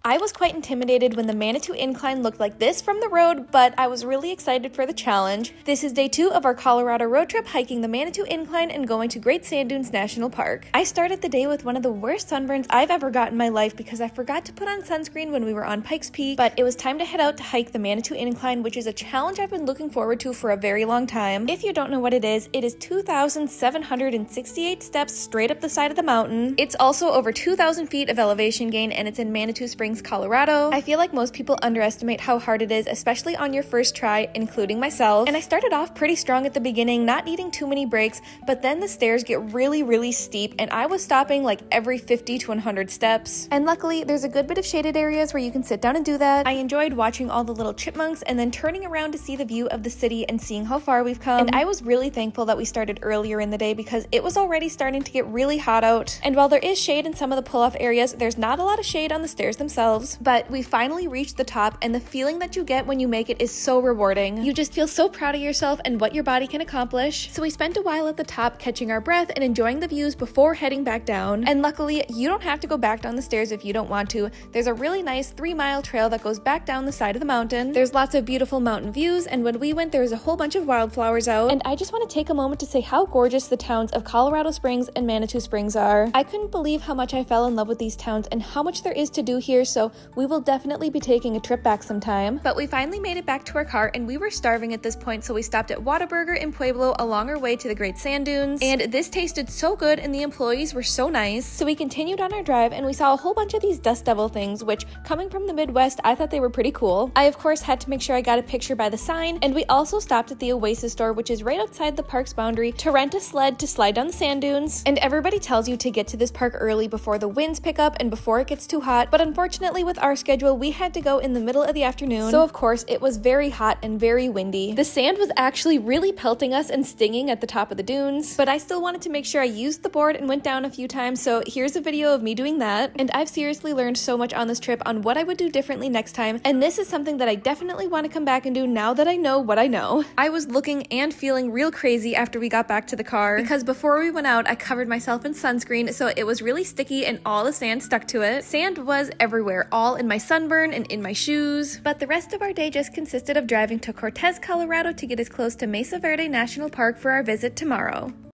I was quite intimidated when the Manitou Incline looked like this from the road, but I was really excited for the challenge. This is day 2 of our Colorado road trip, hiking the Manitou Incline and going to Great Sand Dunes National Park. I started the day with one of the worst sunburns I've ever got in my life because I forgot to put on sunscreen when we were on Pikes Peak, but it was time to head out to hike the Manitou Incline, which is a challenge I've been looking forward to for a very long time. If you don't know what it is 2,768 steps straight up the side of the mountain. It's also over 2,000 feet of elevation gain, and it's in Manitou Springs, Colorado. I feel like most people underestimate how hard it is, especially on your first try, including myself. And I started off pretty strong at the beginning, not needing too many breaks, but then the stairs get really steep, and I was stopping like every 50 to 100 steps. And luckily, there's a good bit of shaded areas where you can sit down and do that. I enjoyed watching all the little chipmunks and then turning around to see the view of the city and seeing how far we've come. And I was really thankful that we started earlier in the day because it was already starting to get really hot out. And while there is shade in some of the pull-off areas, there's not a lot of shade on the stairs themselves. But we finally reached the top, and the feeling that you get when you make it is so rewarding. You just feel so proud of yourself and what your body can accomplish. So we spent a while at the top catching our breath and enjoying the views before heading back down. And luckily, you don't have to go back down the stairs if you don't want to. There's a really nice 3-mile trail that goes back down the side of the mountain. There's lots of beautiful mountain views, and when we went, there was a whole bunch of wildflowers out. And I just want to take a moment to say how gorgeous the towns of Colorado Springs and Manitou Springs are. I couldn't believe how much I fell in love with these towns and how much there is to do here, so we will definitely be taking a trip back sometime. But we finally made it back to our car, and we were starving at this point, so we stopped at Whataburger in Pueblo along our way to the Great Sand Dunes. And this tasted so good, and the employees were so nice. So we continued on our drive, and we saw a whole bunch of these dust devil things, which, coming from the Midwest, I thought they were pretty cool. I, of course, had to make sure I got a picture by the sign, and we also stopped at the Oasis store, which is right outside the park's boundary, to rent a sled to slide down the sand dunes. And everybody tells you to get to this park early before the winds pick up and before it gets too hot, but unfortunately with our schedule, we had to go in the middle of the afternoon, so of course it was very hot and very windy. The sand was actually really pelting us and stinging at the top of the dunes, but I still wanted to make sure I used the board and went down a few times, so here's a video of me doing that. And I've seriously learned so much on this trip on what I would do differently next time, and this is something that I definitely want to come back and do now that I know what I know. I was looking and feeling real crazy after we got back to the car, because before we went out, I covered myself in sunscreen, so it was really sticky and all the sand stuck to it. Sand was everywhere, all in my sunburn and in my shoes. But the rest of our day just consisted of driving to Cortez, Colorado to get as close to Mesa Verde National Park for our visit tomorrow.